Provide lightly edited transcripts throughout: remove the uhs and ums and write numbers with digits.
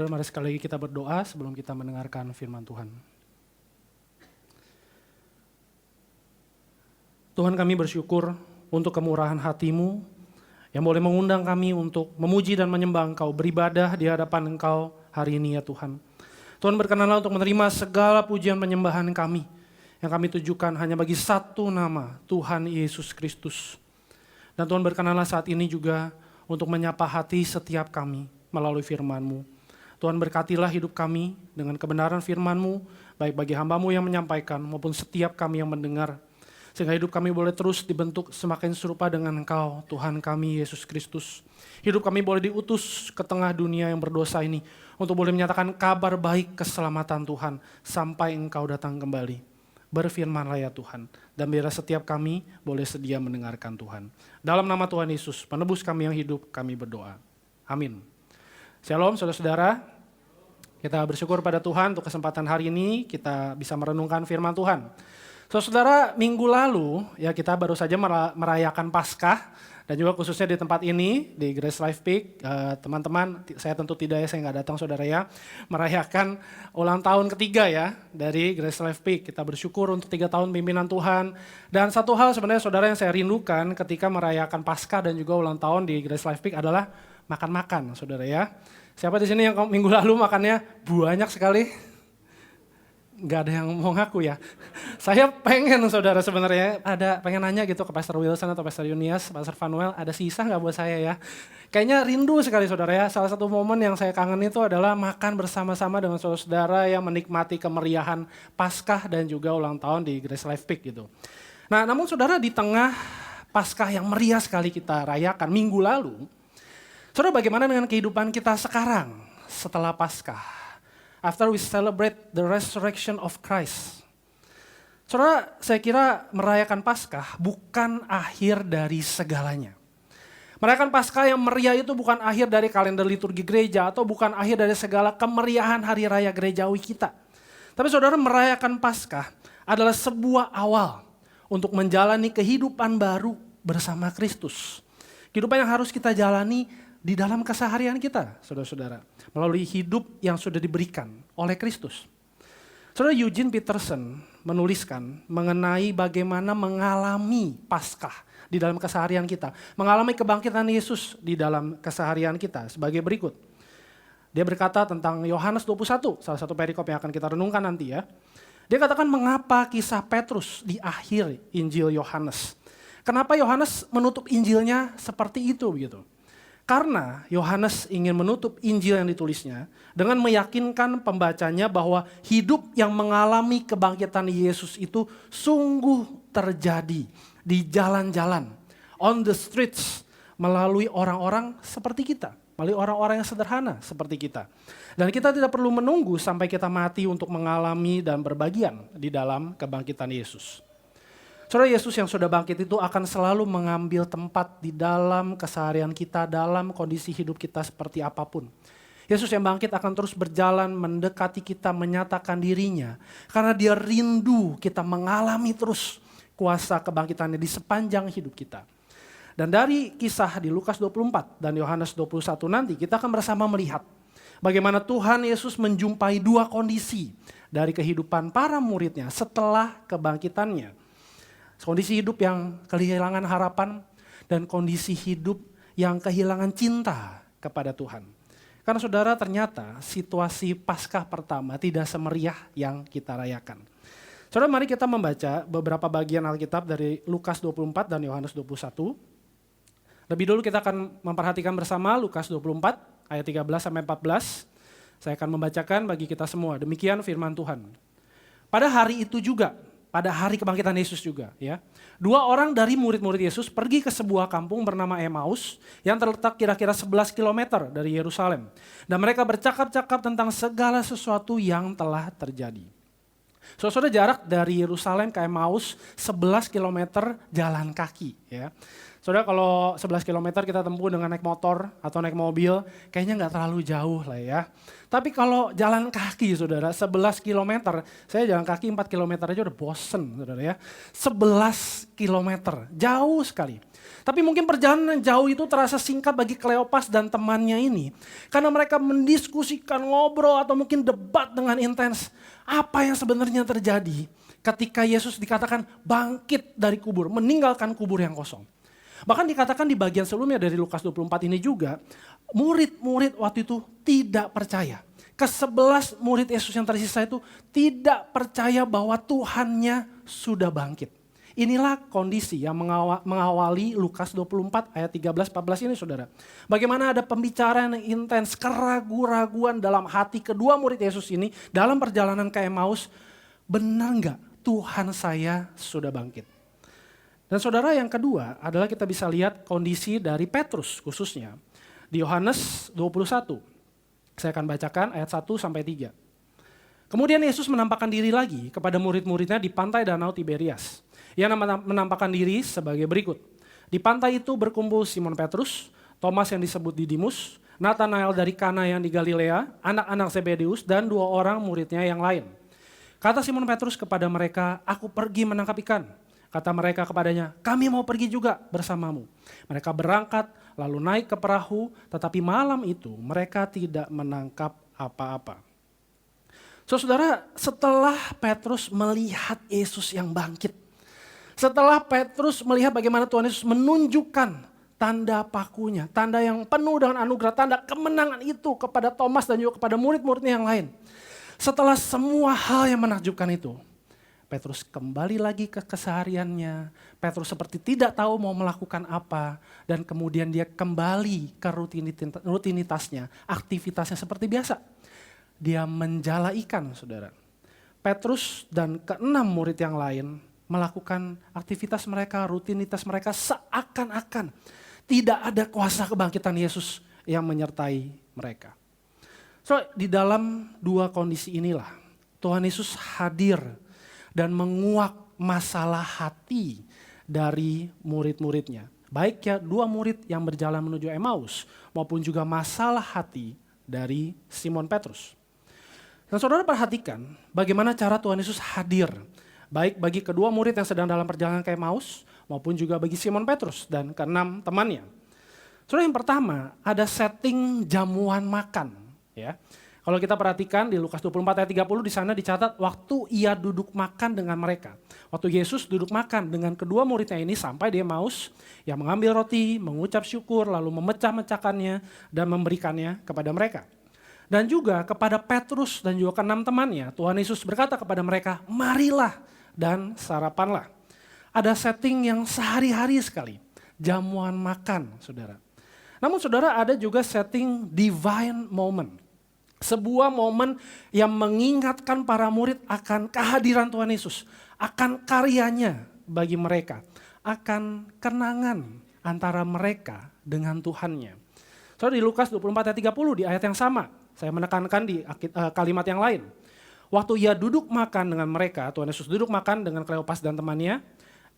Saudara, mari sekali lagi kita berdoa sebelum kita mendengarkan firman Tuhan. Tuhan, kami bersyukur untuk kemurahan hati-Mu yang boleh mengundang kami untuk memuji dan menyembah Engkau, beribadah di hadapan Engkau hari ini ya Tuhan. Tuhan, berkenanlah untuk menerima segala pujian penyembahan kami yang kami tujukan hanya bagi satu nama, Tuhan Yesus Kristus. Dan Tuhan, berkenanlah saat ini juga untuk menyapa hati setiap kami melalui firman-Mu. Tuhan, berkatilah hidup kami dengan kebenaran firman-Mu, baik bagi hamba-Mu yang menyampaikan maupun setiap kami yang mendengar. Sehingga hidup kami boleh terus dibentuk semakin serupa dengan Engkau, Tuhan kami Yesus Kristus. Hidup kami boleh diutus ke tengah dunia yang berdosa ini untuk boleh menyatakan kabar baik keselamatan Tuhan sampai Engkau datang kembali. Berfirmanlah ya Tuhan, dan biarlah setiap kami boleh sedia mendengarkan Tuhan. Dalam nama Tuhan Yesus, penebus kami yang hidup, kami berdoa. Amin. Shalom saudara-saudara. Kita bersyukur pada Tuhan untuk kesempatan hari ini kita bisa merenungkan firman Tuhan. Saudara, minggu lalu ya kita baru saja merayakan Paskah dan juga khususnya di tempat ini di Grace Life Peak, teman-teman, saya tentu tidak ya, saya nggak datang saudara ya, merayakan ulang tahun ketiga ya dari Grace Life Peak. Kita bersyukur untuk 3 tahun pimpinan Tuhan. Dan satu hal sebenarnya saudara yang saya rindukan ketika merayakan Paskah dan juga ulang tahun di Grace Life Peak adalah makan-makan saudara ya. Siapa di sini yang minggu lalu makannya banyak sekali? Gak ada yang mau ngaku ya. Saya pengen saudara sebenarnya pengen nanya gitu ke Pastor Wilson atau Pastor Yunias, Pastor Fanuel, ada sisa gak buat saya ya? Kayaknya rindu sekali saudara ya. Salah satu momen yang saya kangen itu adalah makan bersama-sama dengan saudara yang menikmati kemeriahan Paskah dan juga ulang tahun di Grace Life Peak gitu. Nah, namun saudara, di tengah Paskah yang meriah sekali kita rayakan minggu lalu, saudara, bagaimana dengan kehidupan kita sekarang setelah Paskah? After we celebrate the resurrection of Christ. Saudara, saya kira merayakan Paskah bukan akhir dari segalanya. Merayakan Paskah yang meriah itu bukan akhir dari kalender liturgi gereja atau bukan akhir dari segala kemeriahan hari raya gerejawi kita. Tapi saudara, merayakan Paskah adalah sebuah awal untuk menjalani kehidupan baru bersama Kristus. Kehidupan yang harus kita jalani di dalam keseharian kita, saudara-saudara, melalui hidup yang sudah diberikan oleh Kristus. Saudara, Eugene Peterson menuliskan mengenai bagaimana mengalami Paskah di dalam keseharian kita, mengalami kebangkitan Yesus di dalam keseharian kita sebagai berikut. Dia berkata tentang Yohanes 21, salah satu perikop yang akan kita renungkan nanti ya. Dia katakan mengapa kisah Petrus di akhir Injil Yohanes. Kenapa Yohanes menutup Injilnya seperti itu begitu? Karena Yohanes ingin menutup Injil yang ditulisnya dengan meyakinkan pembacanya bahwa hidup yang mengalami kebangkitan Yesus itu sungguh terjadi di jalan-jalan, on the streets, melalui orang-orang seperti kita, melalui orang-orang yang sederhana seperti kita. Dan kita tidak perlu menunggu sampai kita mati untuk mengalami dan berbagian di dalam kebangkitan Yesus. Saudara, Yesus yang sudah bangkit itu akan selalu mengambil tempat di dalam keseharian kita, dalam kondisi hidup kita seperti apapun. Yesus yang bangkit akan terus berjalan mendekati kita, menyatakan dirinya. Karena dia rindu kita mengalami terus kuasa kebangkitannya di sepanjang hidup kita. Dan dari kisah di Lukas 24 dan Yohanes 21 nanti kita akan bersama melihat bagaimana Tuhan Yesus menjumpai 2 kondisi dari kehidupan para muridnya setelah kebangkitannya. Kondisi hidup yang kehilangan harapan dan kondisi hidup yang kehilangan cinta kepada Tuhan. Karena saudara, ternyata situasi Paskah pertama tidak semeriah yang kita rayakan. Saudara, mari kita membaca beberapa bagian Alkitab dari Lukas 24 dan Yohanes 21. Lebih dulu kita akan memperhatikan bersama Lukas 24 ayat 13 sampai 14. Saya akan membacakan bagi kita semua. Demikian firman Tuhan. Pada hari itu juga, pada hari kebangkitan Yesus juga ya. 2 orang dari murid-murid Yesus pergi ke sebuah kampung bernama Emmaus yang terletak kira-kira 11 km dari Yerusalem. Dan mereka bercakap-cakap tentang segala sesuatu yang telah terjadi. Saudara, jarak dari Yerusalem ke Emmaus 11 km jalan kaki. Ya. Saudara, kalau 11 km kita tempuh dengan naik motor atau naik mobil, kayaknya nggak terlalu jauh lah ya. Tapi kalau jalan kaki saudara, 11 km, saya jalan kaki 4 km aja udah bosen saudara ya. 11 km, jauh sekali. Tapi mungkin perjalanan jauh itu terasa singkat bagi Kleopas dan temannya ini. Karena mereka mendiskusikan, ngobrol atau mungkin debat dengan intens. Apa yang sebenarnya terjadi ketika Yesus dikatakan bangkit dari kubur, meninggalkan kubur yang kosong. Bahkan dikatakan di bagian sebelumnya dari Lukas 24 ini juga, murid-murid waktu itu tidak percaya. Ke-11 murid Yesus yang tersisa itu tidak percaya bahwa Tuhannya sudah bangkit. Inilah kondisi yang mengawali Lukas 24 ayat 13-14 ini saudara. Bagaimana ada pembicaraan yang intens, keraguan-raguan dalam hati kedua murid Yesus ini dalam perjalanan ke Emmaus. Benar enggak Tuhan saya sudah bangkit? Dan saudara, yang kedua adalah kita bisa lihat kondisi dari Petrus khususnya. Di Yohanes 21, saya akan bacakan ayat 1-3. Kemudian Yesus menampakkan diri lagi kepada murid-muridnya di pantai Danau Tiberias. Ia menampakkan diri sebagai berikut. Di pantai itu berkumpul Simon Petrus, Thomas yang disebut Didimus, Nathanael dari Kana yang di Galilea, anak-anak Zebedeus, dan 2 orang muridnya yang lain. Kata Simon Petrus kepada mereka, "Aku pergi menangkap ikan." Kata mereka kepadanya, "Kami mau pergi juga bersamamu." Mereka berangkat, lalu naik ke perahu, tetapi malam itu mereka tidak menangkap apa-apa. Saudara, setelah Petrus melihat Yesus yang bangkit, setelah Petrus melihat bagaimana Tuhan Yesus menunjukkan tanda pakunya, tanda yang penuh dengan anugerah, tanda kemenangan itu kepada Thomas dan juga kepada murid-muridnya yang lain. Setelah semua hal yang menakjubkan itu, Petrus kembali lagi ke kesehariannya. Petrus seperti tidak tahu mau melakukan apa, dan kemudian dia kembali ke rutinitasnya, aktivitasnya seperti biasa. Dia menjala ikan, saudara. Petrus dan ke-6 murid yang lain melakukan aktivitas mereka, rutinitas mereka seakan-akan tidak ada kuasa kebangkitan Yesus yang menyertai mereka. So, di dalam 2 kondisi inilah Tuhan Yesus hadir dan menguak masalah hati dari murid-muridnya. Baik ya 2 murid yang berjalan menuju Emmaus maupun juga masalah hati dari Simon Petrus. Dan saudara perhatikan bagaimana cara Tuhan Yesus hadir, baik bagi kedua murid yang sedang dalam perjalanan ke Emmaus, maupun juga bagi Simon Petrus dan ke-6 temannya. Saudara, yang pertama ada setting jamuan makan. Ya. Kalau kita perhatikan di Lukas 24 ayat 30 di sana dicatat waktu ia duduk makan dengan mereka. Waktu Yesus duduk makan dengan kedua muridnya ini sampai di Emmaus, ia mengambil roti, mengucap syukur, lalu memecah-mecahkannya dan memberikannya kepada mereka. Dan juga kepada Petrus dan juga ke-6 temannya, Tuhan Yesus berkata kepada mereka, "Marilah dan sarapanlah." Ada setting yang sehari-hari sekali, jamuan makan, saudara. Namun saudara, ada juga setting divine moment. Sebuah momen yang mengingatkan para murid akan kehadiran Tuhan Yesus, akan karyanya bagi mereka, akan kenangan antara mereka dengan Tuhannya. Saudara, di Lukas 24 ayat 30 di ayat yang sama, saya menekankan di kalimat yang lain. Waktu ia duduk makan dengan mereka, Tuhan Yesus duduk makan dengan Kleopas dan temannya,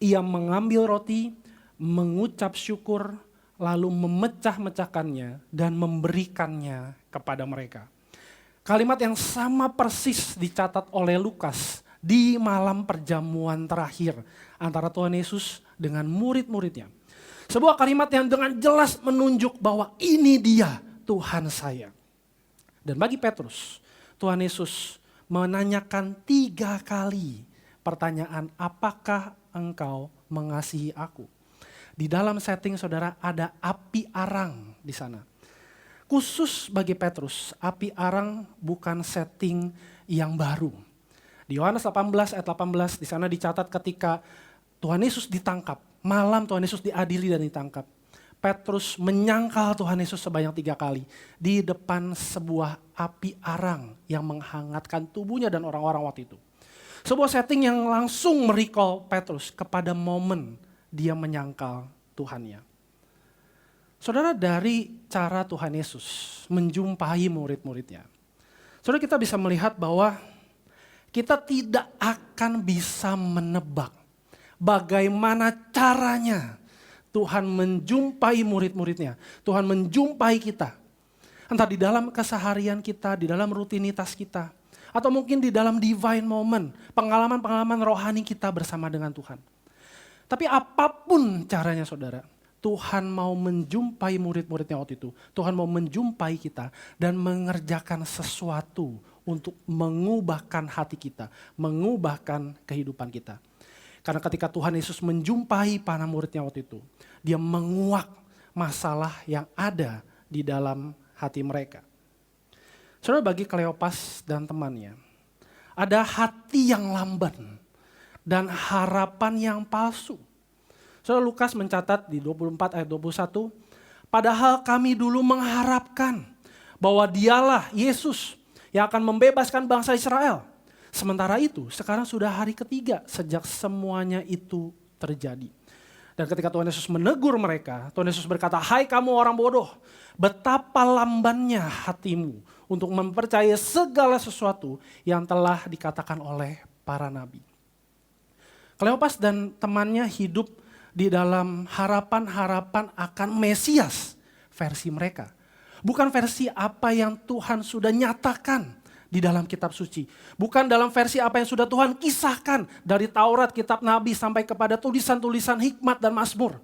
ia mengambil roti, mengucap syukur, lalu memecah-mecahkannya dan memberikannya kepada mereka. Kalimat yang sama persis dicatat oleh Lukas di malam perjamuan terakhir antara Tuhan Yesus dengan murid-muridnya. Sebuah kalimat yang dengan jelas menunjuk bahwa ini dia Tuhan saya. Dan bagi Petrus, Tuhan Yesus menanyakan 3 kali pertanyaan, "Apakah engkau mengasihi aku?" Di dalam setting saudara ada api arang di sana. Khusus bagi Petrus, api arang bukan setting yang baru. Di Yohanes 18 ayat 18 di sana dicatat ketika Tuhan Yesus ditangkap, malam Tuhan Yesus diadili dan ditangkap. Petrus menyangkal Tuhan Yesus sebanyak 3 kali di depan sebuah api arang yang menghangatkan tubuhnya dan orang-orang waktu itu. Sebuah setting yang langsung merecall Petrus kepada momen dia menyangkal Tuhannya. Saudara, dari cara Tuhan Yesus menjumpai murid-muridnya, saudara kita bisa melihat bahwa kita tidak akan bisa menebak bagaimana caranya Tuhan menjumpai murid-muridnya. Tuhan menjumpai kita. Entah di dalam keseharian kita, di dalam rutinitas kita. Atau mungkin di dalam divine moment, pengalaman-pengalaman rohani kita bersama dengan Tuhan. Tapi apapun caranya saudara, Tuhan mau menjumpai murid-muridnya waktu itu. Tuhan mau menjumpai kita dan mengerjakan sesuatu untuk mengubahkan hati kita, mengubahkan kehidupan kita. Karena ketika Tuhan Yesus menjumpai para muridnya waktu itu, dia menguak masalah yang ada di dalam hati mereka. Saudara, bagi Kleopas dan temannya, ada hati yang lamban dan harapan yang palsu. Saudara, Lukas mencatat di 24 ayat 21, padahal kami dulu mengharapkan bahwa dialah Yesus yang akan membebaskan bangsa Israel. Sementara itu, sekarang sudah hari ketiga sejak semuanya itu terjadi. Dan ketika Tuhan Yesus menegur mereka, Tuhan Yesus berkata, hai kamu orang bodoh, betapa lambannya hatimu untuk mempercayai segala sesuatu yang telah dikatakan oleh para nabi. Kleopas dan temannya hidup di dalam harapan-harapan akan Mesias versi mereka. Bukan versi apa yang Tuhan sudah nyatakan di dalam kitab suci. Bukan dalam versi apa yang sudah Tuhan kisahkan dari Taurat, kitab Nabi sampai kepada tulisan-tulisan hikmat dan Mazmur.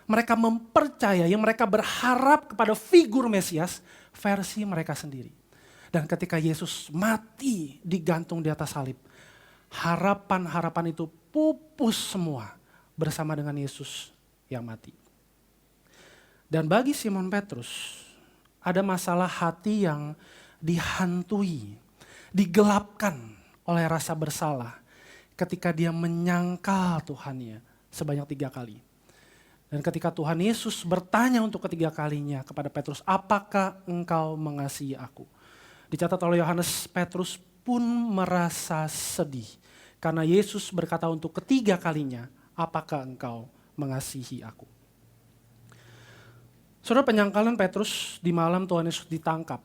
Mereka mempercayai, mereka berharap kepada figur Mesias versi mereka sendiri. Dan ketika Yesus mati digantung di atas salib, harapan-harapan itu pupus semua bersama dengan Yesus yang mati. Dan bagi Simon Petrus, ada masalah hati yang dihantui, digelapkan oleh rasa bersalah ketika dia menyangkal Tuhannya sebanyak 3 kali. Dan ketika Tuhan Yesus bertanya untuk ketiga kalinya kepada Petrus, apakah engkau mengasihi aku? Dicatat oleh Yohanes, Petrus pun merasa sedih karena Yesus berkata untuk ketiga kalinya, apakah engkau mengasihi aku? Saudara, penyangkalan Petrus di malam Tuhan Yesus ditangkap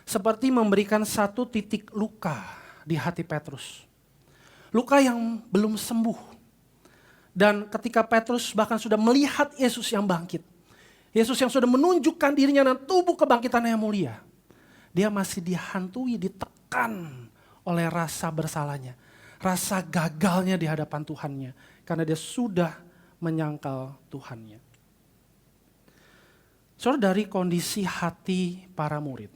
seperti memberikan satu titik luka di hati Petrus. Luka yang belum sembuh. Dan ketika Petrus bahkan sudah melihat Yesus yang bangkit. Yesus yang sudah menunjukkan dirinya dan tubuh kebangkitannya yang mulia. Dia masih dihantui, ditekan oleh rasa bersalahnya. Rasa gagalnya di hadapan Tuhannya. Karena dia sudah menyangkal Tuhannya. Saudara, dari kondisi hati para murid,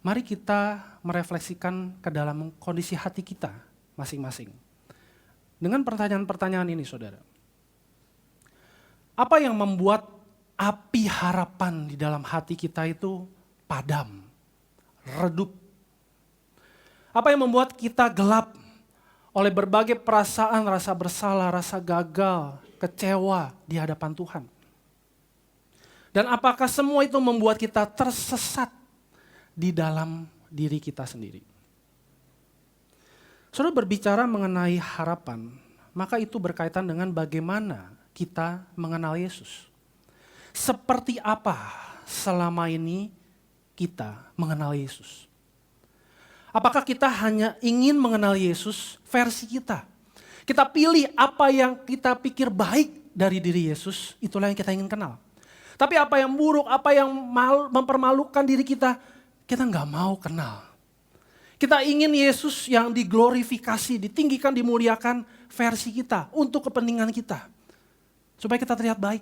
mari kita merefleksikan ke dalam kondisi hati kita masing-masing. Dengan pertanyaan-pertanyaan ini saudara. Apa yang membuat api harapan di dalam hati kita itu padam, redup? Apa yang membuat kita gelap oleh berbagai perasaan, rasa bersalah, rasa gagal, kecewa di hadapan Tuhan? Dan apakah semua itu membuat kita tersesat di dalam diri kita sendiri? Saudara, berbicara mengenai harapan, maka itu berkaitan dengan bagaimana kita mengenal Yesus. Seperti apa selama ini kita mengenal Yesus? Apakah kita hanya ingin mengenal Yesus versi kita? Kita pilih apa yang kita pikir baik dari diri Yesus, itulah yang kita ingin kenal. Tapi apa yang buruk, apa yang mempermalukan diri kita, kita nggak mau kenal. Kita ingin Yesus yang diglorifikasi, ditinggikan, dimuliakan versi kita untuk kepentingan kita. Supaya kita terlihat baik.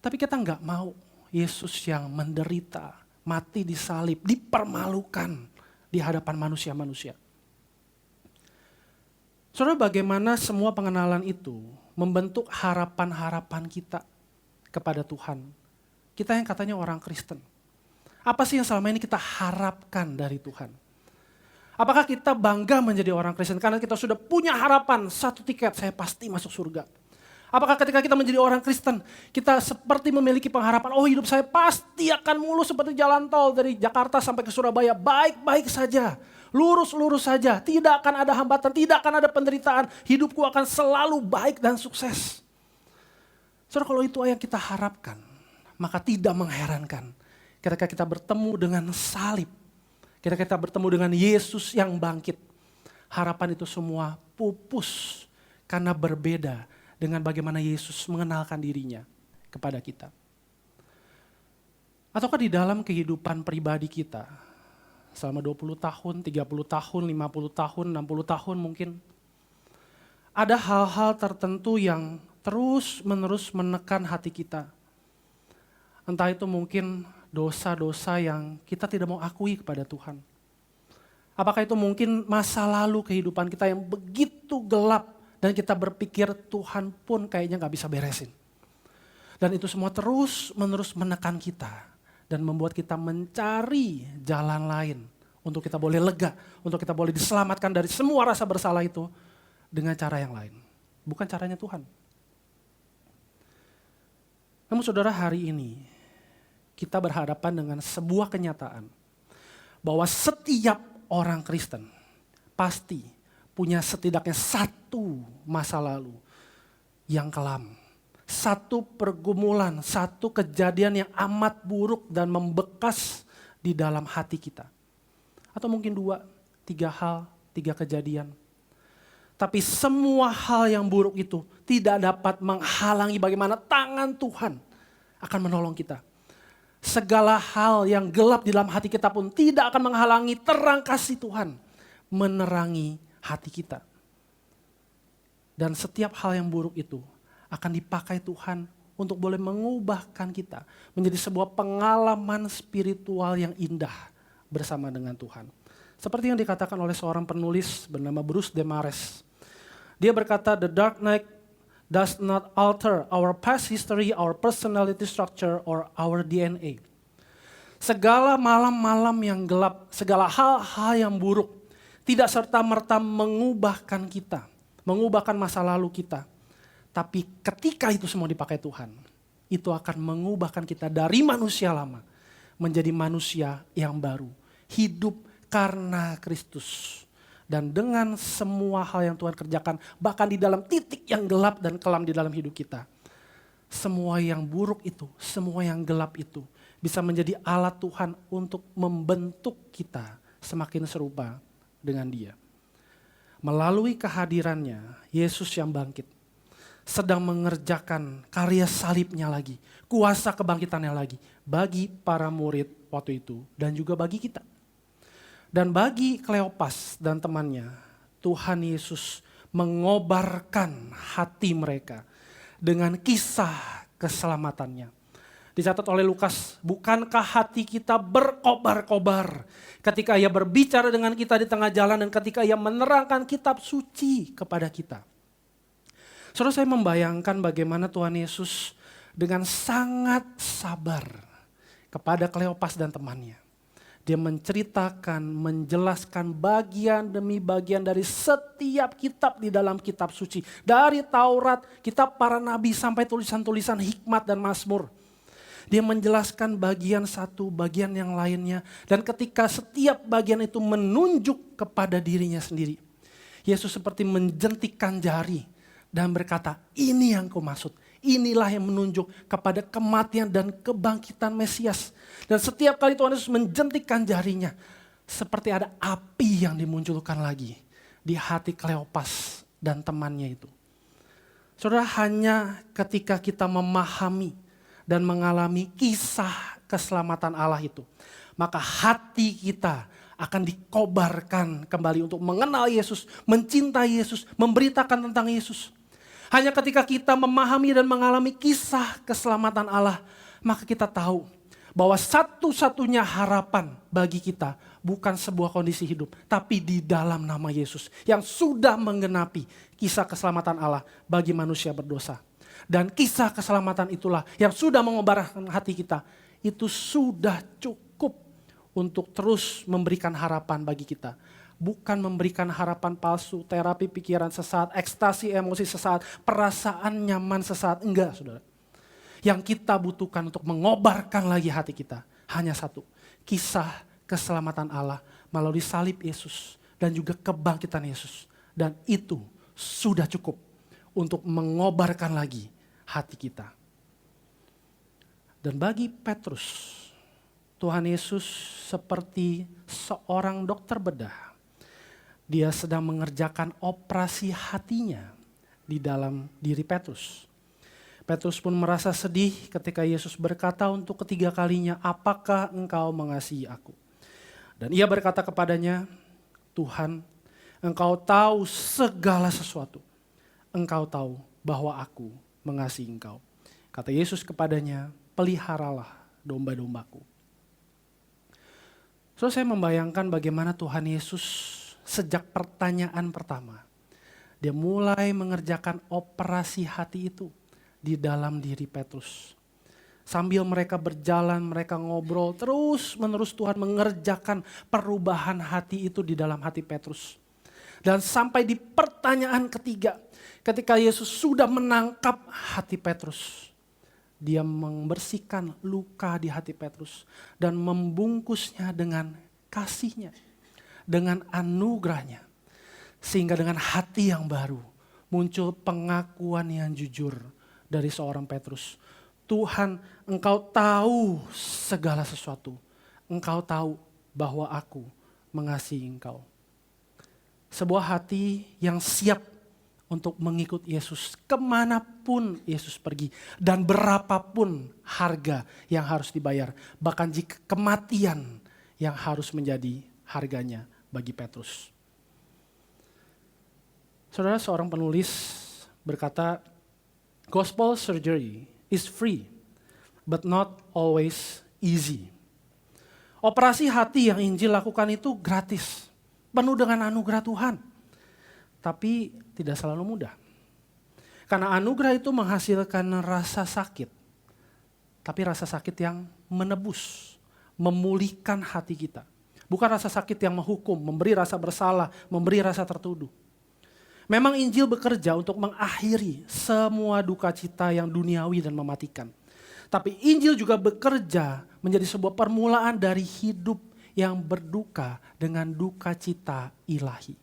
Tapi kita nggak mau Yesus yang menderita, mati disalib, dipermalukan di hadapan manusia-manusia. Saudara, bagaimana semua pengenalan itu membentuk harapan-harapan kita kepada Tuhan. Kita yang katanya orang Kristen. Apa sih yang selama ini kita harapkan dari Tuhan? Apakah kita bangga menjadi orang Kristen karena kita sudah punya harapan, satu tiket saya pasti masuk surga? Apakah ketika kita menjadi orang Kristen, kita seperti memiliki pengharapan, oh hidup saya pasti akan mulus seperti jalan tol dari Jakarta sampai ke Surabaya, baik-baik saja, lurus-lurus saja, tidak akan ada hambatan, tidak akan ada penderitaan, hidupku akan selalu baik dan sukses. Saudara, kalau itu yang kita harapkan, maka tidak mengherankan ketika kita bertemu dengan salib, ketika kita bertemu dengan Yesus yang bangkit, harapan itu semua pupus karena berbeda dengan bagaimana Yesus mengenalkan dirinya kepada kita. Ataukah di dalam kehidupan pribadi kita, selama 20 tahun, 30 tahun, 50 tahun, 60 tahun mungkin, ada hal-hal tertentu yang terus-menerus menekan hati kita. Entah itu mungkin dosa-dosa yang kita tidak mau akui kepada Tuhan. Apakah itu mungkin masa lalu kehidupan kita yang begitu gelap dan kita berpikir Tuhan pun kayaknya gak bisa beresin. Dan itu semua terus-menerus menekan kita dan membuat kita mencari jalan lain untuk kita boleh lega, untuk kita boleh diselamatkan dari semua rasa bersalah itu dengan cara yang lain. Bukan caranya Tuhan. Namun saudara, hari ini kita berhadapan dengan sebuah kenyataan bahwa setiap orang Kristen pasti punya setidaknya satu masa lalu yang kelam. Satu pergumulan, satu kejadian yang amat buruk dan membekas di dalam hati kita. Atau mungkin 2, 3 hal, 3 kejadian. Tapi semua hal yang buruk itu tidak dapat menghalangi bagaimana tangan Tuhan akan menolong kita. Segala hal yang gelap di dalam hati kita pun tidak akan menghalangi terang kasih Tuhan menerangi hati kita. Dan setiap hal yang buruk itu akan dipakai Tuhan untuk boleh mengubahkan kita menjadi sebuah pengalaman spiritual yang indah bersama dengan Tuhan. Seperti yang dikatakan oleh seorang penulis bernama Bruce Demares. Dia berkata, "The dark night does not alter our past history, our personality structure, or our DNA." Segala malam-malam yang gelap, segala hal-hal yang buruk tidak serta-merta mengubahkan kita, mengubahkan masa lalu kita. Tapi ketika itu semua dipakai Tuhan, itu akan mengubahkan kita dari manusia lama menjadi manusia yang baru. Hidup karena Kristus. Dan dengan semua hal yang Tuhan kerjakan, bahkan di dalam titik yang gelap dan kelam di dalam hidup kita. Semua yang buruk itu, semua yang gelap itu bisa menjadi alat Tuhan untuk membentuk kita semakin serupa dengan Dia. Melalui kehadirannya, Yesus yang bangkit sedang mengerjakan karya salibnya lagi, kuasa kebangkitannya lagi bagi para murid waktu itu dan juga bagi kita. Dan bagi Kleopas dan temannya, Tuhan Yesus mengobarkan hati mereka dengan kisah keselamatannya. Dicatat oleh Lukas, bukankah hati kita berkobar-kobar ketika Ia berbicara dengan kita di tengah jalan dan ketika Ia menerangkan kitab suci kepada kita. Saudara, saya membayangkan bagaimana Tuhan Yesus dengan sangat sabar kepada Kleopas dan temannya. Dia menceritakan, menjelaskan bagian demi bagian dari setiap kitab di dalam kitab suci. Dari Taurat, kitab para nabi sampai tulisan-tulisan hikmat dan mazmur. Dia menjelaskan bagian satu, bagian yang lainnya. Dan ketika setiap bagian itu menunjuk kepada dirinya sendiri, Yesus seperti menjentikkan jari dan berkata, ini yang kumaksud. Inilah yang menunjuk kepada kematian dan kebangkitan Mesias. Dan setiap kali Tuhan Yesus menjentikkan jarinya, seperti ada api yang dimunculkan lagi di hati Kleopas dan temannya itu. Saudara, hanya ketika kita memahami dan mengalami kisah keselamatan Allah itu, maka hati kita akan dikobarkan kembali untuk mengenal Yesus, mencintai Yesus, memberitakan tentang Yesus. Hanya ketika kita memahami dan mengalami kisah keselamatan Allah, maka kita tahu bahwa satu-satunya harapan bagi kita bukan sebuah kondisi hidup, tapi di dalam nama Yesus yang sudah menggenapi kisah keselamatan Allah bagi manusia berdosa. Dan kisah keselamatan itulah yang sudah mengobarkan hati kita, itu sudah cukup untuk terus memberikan harapan bagi kita. Bukan memberikan harapan palsu, terapi pikiran sesaat, ekstasi emosi sesaat, perasaan nyaman sesaat. Enggak, saudara. Yang kita butuhkan untuk mengobarkan lagi hati kita hanya satu. Kisah keselamatan Allah melalui salib Yesus dan juga kebangkitan Yesus. Dan itu sudah cukup untuk mengobarkan lagi hati kita. Dan bagi Petrus, Tuhan Yesus seperti seorang dokter bedah. dia sedang mengerjakan operasi hatinya di dalam diri Petrus. Petrus pun merasa sedih ketika Yesus berkata untuk ketiga kalinya, apakah engkau mengasihi aku? Dan ia berkata kepadanya, Tuhan, engkau tahu segala sesuatu. Engkau tahu bahwa aku mengasihi engkau. Kata Yesus kepadanya, peliharalah domba-dombaku. So saya membayangkan bagaimana Tuhan Yesus sejak pertanyaan pertama, dia mulai mengerjakan operasi hati itu di dalam diri Petrus. Sambil mereka berjalan, mereka ngobrol, terus menerus Tuhan mengerjakan perubahan hati itu di dalam hati Petrus. Dan sampai di pertanyaan ketiga, ketika Yesus sudah menangkap hati Petrus, dia membersihkan luka di hati Petrus dan membungkusnya dengan kasihnya, dengan anugerahnya. Sehingga dengan hati yang baru muncul pengakuan yang jujur dari seorang Petrus. Tuhan, engkau tahu segala sesuatu. Engkau tahu bahwa aku mengasihi engkau. Sebuah hati yang siap untuk mengikut Yesus kemanapun Yesus pergi. Dan berapapun harga yang harus dibayar. Bahkan jika kematian yang harus menjadi harganya bagi Petrus. Saudara, seorang penulis berkata, gospel surgery is free, but not always easy. Operasi hati yang Injil lakukan itu gratis, penuh dengan anugerah Tuhan. Tapi tidak selalu mudah. Karena anugerah itu menghasilkan rasa sakit. Tapi rasa sakit yang menebus, memulihkan hati kita. Bukan rasa sakit yang menghukum, memberi rasa bersalah, memberi rasa tertuduh. Memang Injil bekerja untuk mengakhiri semua duka cita yang duniawi dan mematikan. Tapi Injil juga bekerja menjadi sebuah permulaan dari hidup yang berduka dengan duka cita ilahi.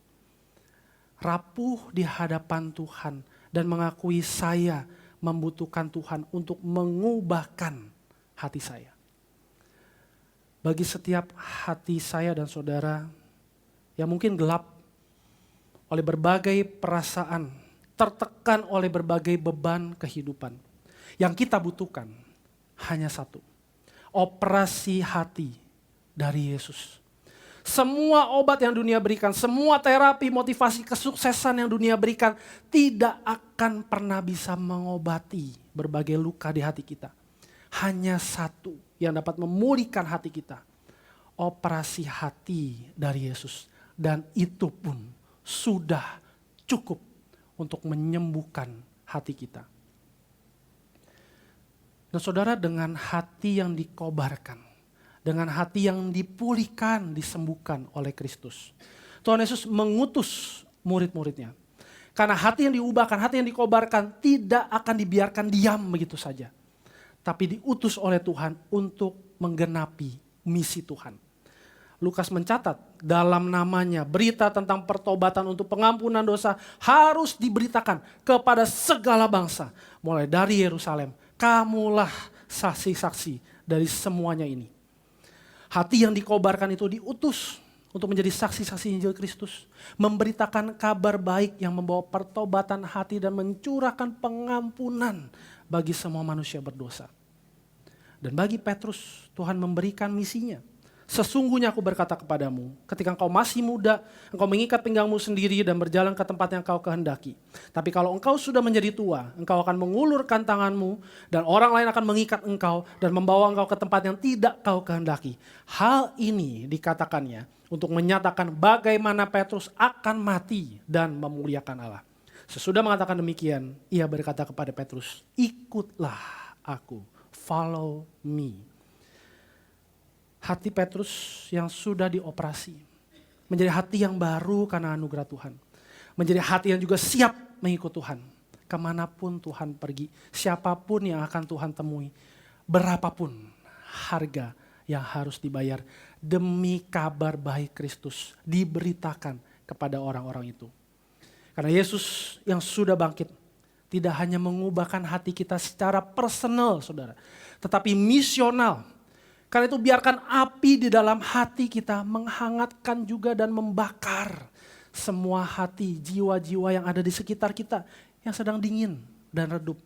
Rapuh di hadapan Tuhan dan mengakui saya membutuhkan Tuhan untuk mengubahkan hati saya. Bagi setiap hati saya dan saudara yang mungkin gelap oleh berbagai perasaan, tertekan oleh berbagai beban kehidupan. Yang kita butuhkan hanya satu, operasi hati dari Yesus. Semua obat yang dunia berikan, semua terapi, motivasi, kesuksesan yang dunia berikan tidak akan pernah bisa mengobati berbagai luka di hati kita. Hanya satu yang dapat memulihkan hati kita, operasi hati dari Yesus. Dan itu pun sudah cukup untuk menyembuhkan hati kita. Dan saudara, dengan hati yang dikobarkan, dengan hati yang dipulihkan, disembuhkan oleh Kristus, Tuhan Yesus mengutus murid-muridnya. Karena hati yang diubahkan, hati yang dikobarkan tidak akan dibiarkan diam begitu saja. Tapi diutus oleh Tuhan untuk menggenapi misi Tuhan. Lukas mencatat dalam namanya berita tentang pertobatan untuk pengampunan dosa harus diberitakan kepada segala bangsa. Mulai dari Yerusalem, kamulah saksi-saksi dari semuanya ini. Hati yang dikobarkan itu diutus untuk menjadi saksi-saksi Injil Kristus. Memberitakan kabar baik yang membawa pertobatan hati dan mencurahkan pengampunan bagi semua manusia berdosa. Dan bagi Petrus, Tuhan memberikan misinya. Sesungguhnya aku berkata kepadamu, ketika engkau masih muda, engkau mengikat pinggangmu sendiri dan berjalan ke tempat yang kau kehendaki. Tapi kalau engkau sudah menjadi tua, engkau akan mengulurkan tanganmu dan orang lain akan mengikat engkau dan membawa engkau ke tempat yang tidak kau kehendaki. Hal ini dikatakannya untuk menyatakan bagaimana Petrus akan mati dan memuliakan Allah. Sesudah mengatakan demikian, ia berkata kepada Petrus, ikutlah aku, follow me. Hati Petrus yang sudah dioperasi menjadi hati yang baru karena anugerah Tuhan. Menjadi hati yang juga siap mengikut Tuhan. Kemanapun Tuhan pergi, siapapun yang akan Tuhan temui. Berapapun harga yang harus dibayar demi kabar baik Kristus diberitakan kepada orang-orang itu. Karena Yesus yang sudah bangkit tidak hanya mengubahkan hati kita secara personal, saudara, tetapi misional. Karena itu biarkan api di dalam hati kita menghangatkan juga dan membakar semua hati, jiwa-jiwa yang ada di sekitar kita yang sedang dingin dan redup.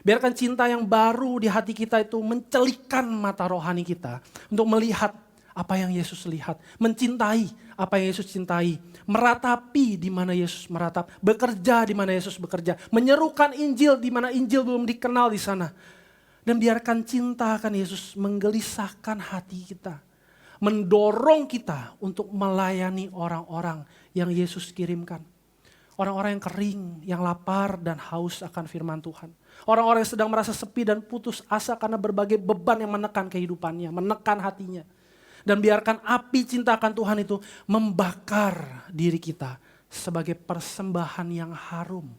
Biarkan cinta yang baru di hati kita itu mencelikkan mata rohani kita untuk melihat apa yang Yesus lihat, mencintai apa yang Yesus cintai, meratapi di mana Yesus meratap, bekerja di mana Yesus bekerja, menyerukan Injil di mana Injil belum dikenal di sana. Dan biarkan cinta akan Yesus menggelisahkan hati kita, mendorong kita untuk melayani orang-orang yang Yesus kirimkan. Orang-orang yang kering, yang lapar dan haus akan firman Tuhan. Orang-orang yang sedang merasa sepi dan putus asa karena berbagai beban yang menekan kehidupannya, menekan hatinya. Dan biarkan api cinta akan Tuhan itu membakar diri kita sebagai persembahan yang harum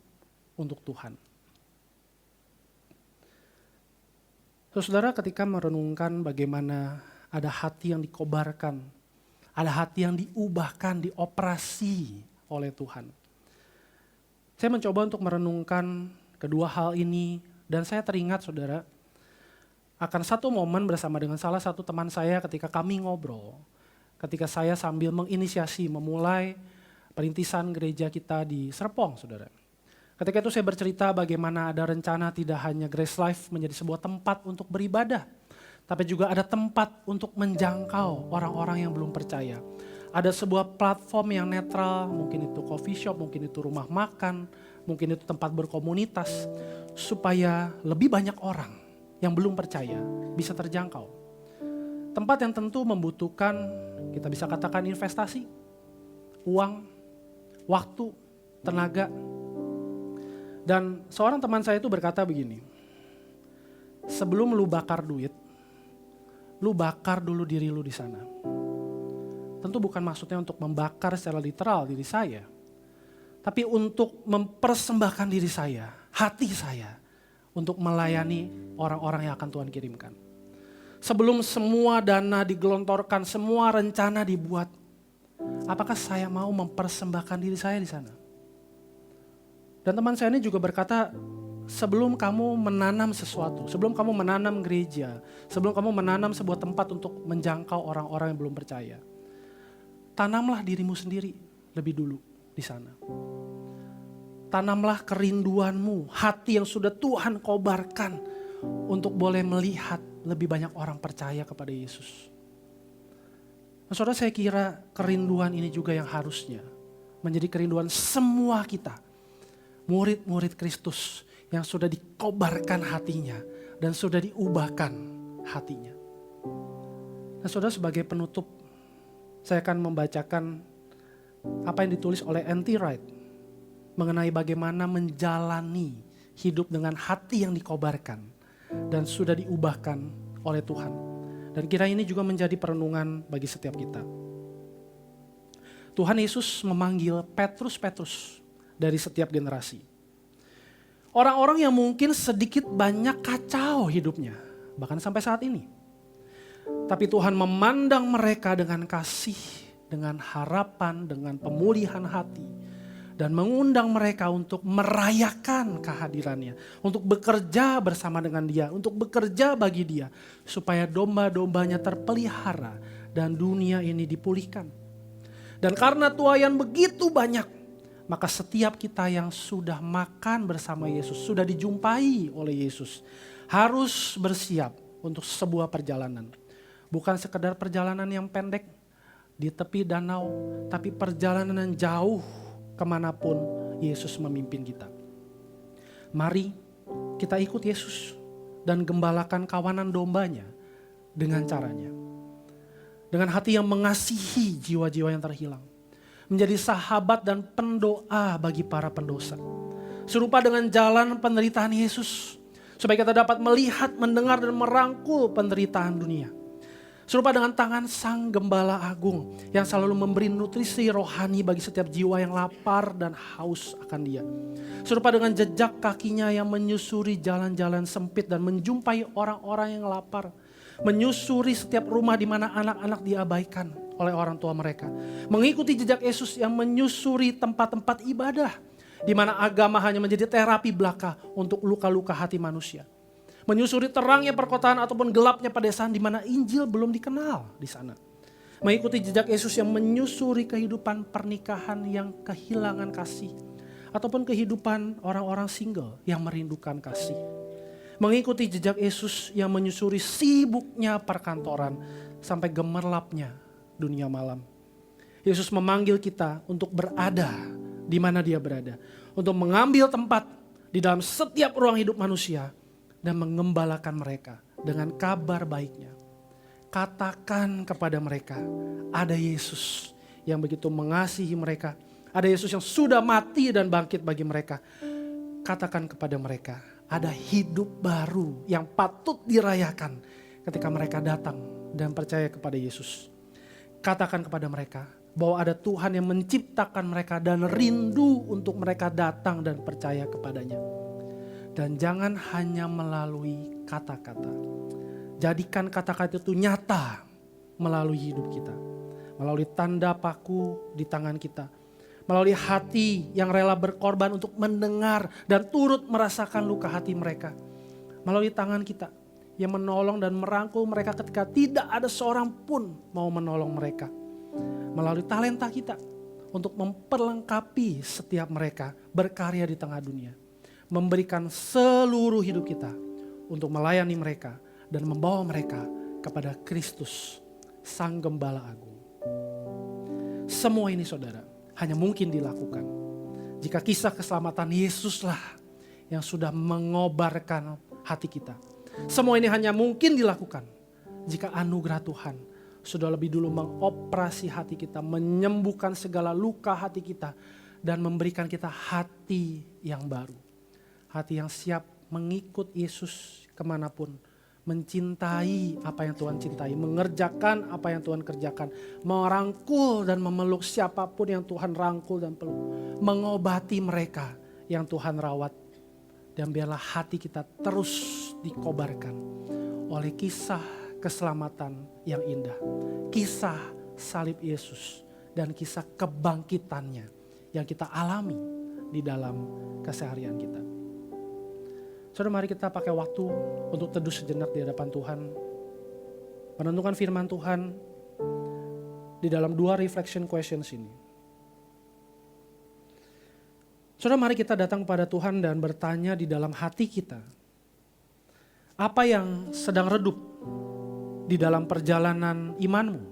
untuk Tuhan. Saudara, ketika merenungkan bagaimana ada hati yang dikobarkan, ada hati yang diubahkan, dioperasi oleh Tuhan. Saya mencoba untuk merenungkan kedua hal ini dan saya teringat saudara, akan satu momen bersama dengan salah satu teman saya ketika kami ngobrol. Ketika saya sambil menginisiasi, memulai perintisan gereja kita di Serpong, saudara. Ketika itu saya bercerita bagaimana ada rencana tidak hanya Grace Life menjadi sebuah tempat untuk beribadah, tapi juga ada tempat untuk menjangkau orang-orang yang belum percaya. Ada sebuah platform yang netral, mungkin itu coffee shop, mungkin itu rumah makan, mungkin itu tempat berkomunitas, supaya lebih banyak orang yang belum percaya bisa terjangkau. Tempat yang tentu membutuhkan, kita bisa katakan investasi, uang, waktu, tenaga. Dan seorang teman saya itu berkata begini, sebelum lu bakar duit, lu bakar dulu diri lu di sana. Tentu bukan maksudnya untuk membakar secara literal diri saya, tapi untuk mempersembahkan diri saya, hati saya, untuk melayani orang-orang yang akan Tuhan kirimkan. Sebelum semua dana digelontorkan, semua rencana dibuat, apakah saya mau mempersembahkan diri saya di sana? Dan teman saya ini juga berkata, sebelum kamu menanam sesuatu, sebelum kamu menanam gereja, sebelum kamu menanam sebuah tempat untuk menjangkau orang-orang yang belum percaya, tanamlah dirimu sendiri lebih dulu di sana. Tanamlah kerinduanmu, hati yang sudah Tuhan kobarkan untuk boleh melihat lebih banyak orang percaya kepada Yesus. Nah, saudara, saya kira kerinduan ini juga yang harusnya menjadi kerinduan semua kita, murid-murid Kristus yang sudah dikobarkan hatinya dan sudah diubahkan hatinya. Nah, saudara, sebagai penutup, saya akan membacakan apa yang ditulis oleh N.T. Wright mengenai bagaimana menjalani hidup dengan hati yang dikobarkan dan sudah diubahkan oleh Tuhan. Dan kira ini juga menjadi perenungan bagi setiap kita. Tuhan Yesus memanggil Petrus dari setiap generasi. Orang-orang yang mungkin sedikit banyak kacau hidupnya, bahkan sampai saat ini. Tapi Tuhan memandang mereka dengan kasih, dengan harapan, dengan pemulihan hati. Dan mengundang mereka untuk merayakan kehadirannya. Untuk bekerja bersama dengan dia. Untuk bekerja bagi dia. Supaya domba-dombanya terpelihara. Dan dunia ini dipulihkan. Dan karena tuaian begitu banyak. Maka setiap kita yang sudah makan bersama Yesus. Sudah dijumpai oleh Yesus. Harus bersiap untuk sebuah perjalanan. Bukan sekedar perjalanan yang pendek. Di tepi danau. Tapi perjalanan yang jauh. Kemanapun Yesus memimpin kita. Mari kita ikut Yesus dan gembalakan kawanan dombanya dengan caranya. Dengan hati yang mengasihi jiwa-jiwa yang terhilang. Menjadi sahabat dan pendoa bagi para pendosa. Serupa dengan jalan penderitaan Yesus. Supaya kita dapat melihat, mendengar dan merangkul penderitaan dunia. Serupa dengan tangan Sang Gembala Agung yang selalu memberi nutrisi rohani bagi setiap jiwa yang lapar dan haus akan Dia. Serupa dengan jejak kakinya yang menyusuri jalan-jalan sempit dan menjumpai orang-orang yang lapar. Menyusuri setiap rumah di mana anak-anak diabaikan oleh orang tua mereka. Mengikuti jejak Yesus yang menyusuri tempat-tempat ibadah di mana agama hanya menjadi terapi belaka untuk luka-luka hati manusia. Menyusuri terangnya perkotaan ataupun gelapnya pedesaan di mana Injil belum dikenal di sana. Mengikuti jejak Yesus yang menyusuri kehidupan pernikahan yang kehilangan kasih. Ataupun kehidupan orang-orang single yang merindukan kasih. Mengikuti jejak Yesus yang menyusuri sibuknya perkantoran sampai gemerlapnya dunia malam. Yesus memanggil kita untuk berada di mana Dia berada. Untuk mengambil tempat di dalam setiap ruang hidup manusia dan mengembalakan mereka dengan kabar baiknya. Katakan kepada mereka, ada Yesus yang begitu mengasihi mereka. Ada Yesus yang sudah mati dan bangkit bagi mereka. Katakan kepada mereka, ada hidup baru yang patut dirayakan ketika mereka datang dan percaya kepada Yesus. Katakan kepada mereka bahwa ada Tuhan yang menciptakan mereka dan rindu untuk mereka datang dan percaya kepadanya. Dan jangan hanya melalui kata-kata. Jadikan kata-kata itu nyata melalui hidup kita. Melalui tanda paku di tangan kita. Melalui hati yang rela berkorban untuk mendengar dan turut merasakan luka hati mereka. Melalui tangan kita yang menolong dan merangkul mereka ketika tidak ada seorang pun mau menolong mereka. Melalui talenta kita untuk memperlengkapi setiap mereka berkarya di tengah dunia. Memberikan seluruh hidup kita untuk melayani mereka dan membawa mereka kepada Kristus, Sang Gembala Agung. Semua ini saudara, hanya mungkin dilakukan jika kisah keselamatan Yesuslah yang sudah mengobarkan hati kita. Semua ini hanya mungkin dilakukan jika anugerah Tuhan sudah lebih dulu mengoperasi hati kita, menyembuhkan segala luka hati kita, dan memberikan kita hati yang baru. Hati yang siap mengikut Yesus kemanapun, mencintai apa yang Tuhan cintai, mengerjakan apa yang Tuhan kerjakan, merangkul dan memeluk siapapun yang Tuhan rangkul dan peluk, mengobati mereka yang Tuhan rawat, dan biarlah hati kita terus dikobarkan oleh kisah keselamatan yang indah, kisah salib Yesus dan kisah kebangkitannya yang kita alami di dalam keseharian kita. Saudara, mari kita pakai waktu untuk teduh sejenak di hadapan Tuhan. Menentukan firman Tuhan di dalam 2 reflection questions ini. Saudara, mari kita datang kepada Tuhan dan bertanya di dalam hati kita. Apa yang sedang redup di dalam perjalanan imanmu?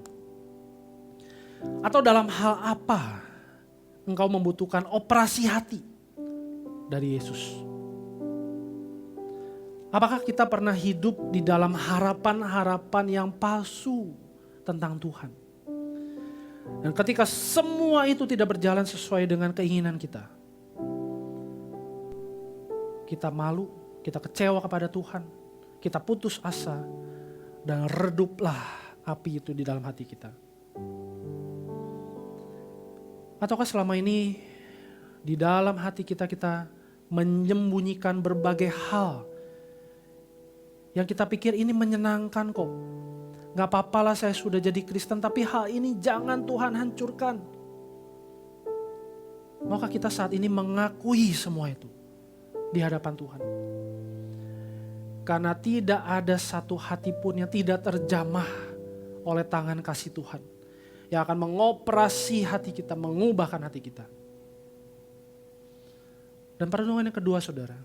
Atau dalam hal apa engkau membutuhkan operasi hati dari Yesus? Apakah kita pernah hidup di dalam harapan-harapan yang palsu tentang Tuhan? Dan ketika semua itu tidak berjalan sesuai dengan keinginan kita, kita malu, kita kecewa kepada Tuhan, kita putus asa, dan reduplah api itu di dalam hati kita. Ataukah selama ini di dalam hati kita menyembunyikan berbagai hal yang kita pikir ini menyenangkan kok. Gak apa-apalah saya sudah jadi Kristen, tapi hal ini jangan Tuhan hancurkan. Maka kita saat ini mengakui semua itu di hadapan Tuhan. Karena tidak ada satu hati pun yang tidak terjamah oleh tangan kasih Tuhan. Yang akan mengoperasi hati kita, mengubahkan hati kita. Dan perenungan yang kedua saudara,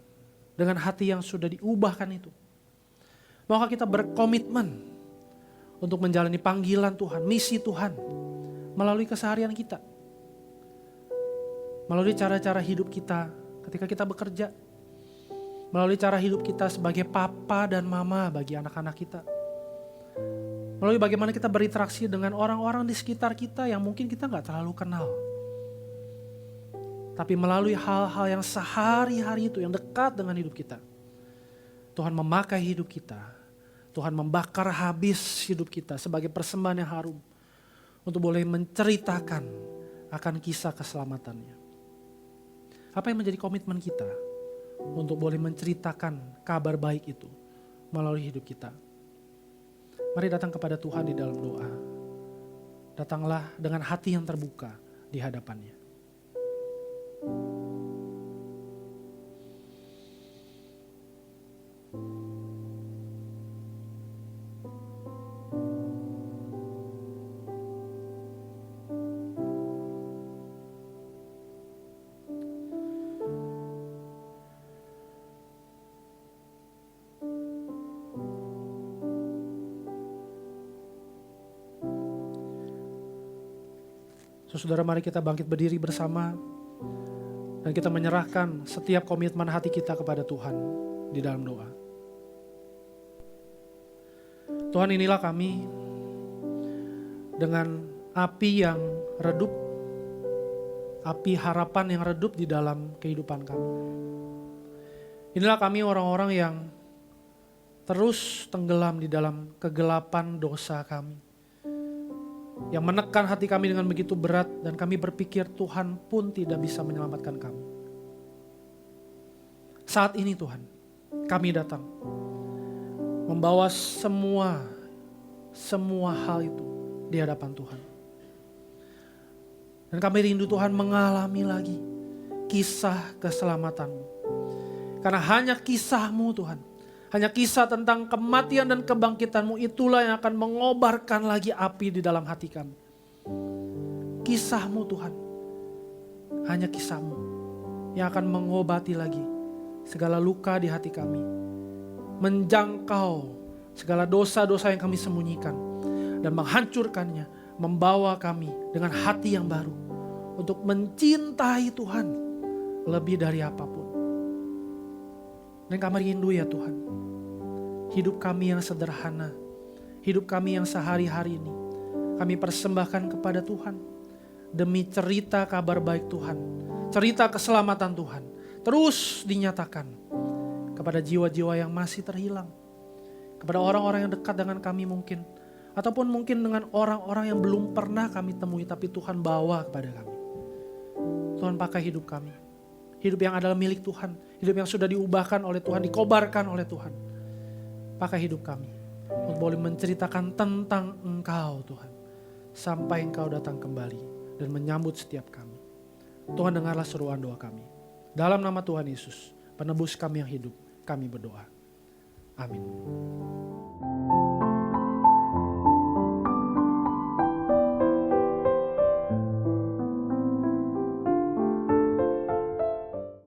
dengan hati yang sudah diubahkan itu, maka kita berkomitmen untuk menjalani panggilan Tuhan, misi Tuhan melalui keseharian kita. Melalui cara-cara hidup kita ketika kita bekerja. Melalui cara hidup kita sebagai papa dan mama bagi anak-anak kita. Melalui bagaimana kita berinteraksi dengan orang-orang di sekitar kita yang mungkin kita gak terlalu kenal. Tapi melalui hal-hal yang sehari-hari itu yang dekat dengan hidup kita. Tuhan memakai hidup kita, Tuhan membakar habis hidup kita sebagai persembahan yang harum untuk boleh menceritakan akan kisah keselamatannya. Apa yang menjadi komitmen kita untuk boleh menceritakan kabar baik itu melalui hidup kita? Mari datang kepada Tuhan di dalam doa. Datanglah dengan hati yang terbuka di hadapannya. Saudara, mari kita bangkit berdiri bersama dan kita menyerahkan setiap komitmen hati kita kepada Tuhan di dalam doa. Tuhan, inilah kami dengan api yang redup, api harapan yang redup di dalam kehidupan kami. Inilah kami orang-orang yang terus tenggelam di dalam kegelapan dosa kami, yang menekan hati kami dengan begitu berat, dan kami berpikir Tuhan pun tidak bisa menyelamatkan kami. Saat ini Tuhan, kami datang membawa semua hal itu di hadapan Tuhan. Dan kami rindu Tuhan mengalami lagi kisah keselamatan-Mu. Karena hanya kisah-Mu Tuhan, hanya kisah tentang kematian dan kebangkitan-Mu itulah yang akan mengobarkan lagi api di dalam hati kami. Kisah-Mu Tuhan, hanya kisah-Mu yang akan mengobati lagi segala luka di hati kami, menjangkau segala dosa-dosa yang kami sembunyikan, dan menghancurkannya, membawa kami dengan hati yang baru untuk mencintai Tuhan lebih dari apapun. Dan kami rindu ya Tuhan, hidup kami yang sederhana, hidup kami yang sehari-hari ini, kami persembahkan kepada Tuhan demi cerita kabar baik Tuhan, cerita keselamatan Tuhan terus dinyatakan kepada jiwa-jiwa yang masih terhilang, kepada orang-orang yang dekat dengan kami mungkin, ataupun mungkin dengan orang-orang yang belum pernah kami temui tapi Tuhan bawa kepada kami. Tuhan, pakai hidup kami, hidup yang adalah milik Tuhan, hidup yang sudah diubahkan oleh Tuhan, dikobarkan oleh Tuhan. Pakai hidup kami untuk boleh menceritakan tentang Engkau Tuhan, sampai Engkau datang kembali dan menyambut setiap kami. Tuhan, dengarlah seruan doa kami. Dalam nama Tuhan Yesus, penebus kami yang hidup, kami berdoa. Amin.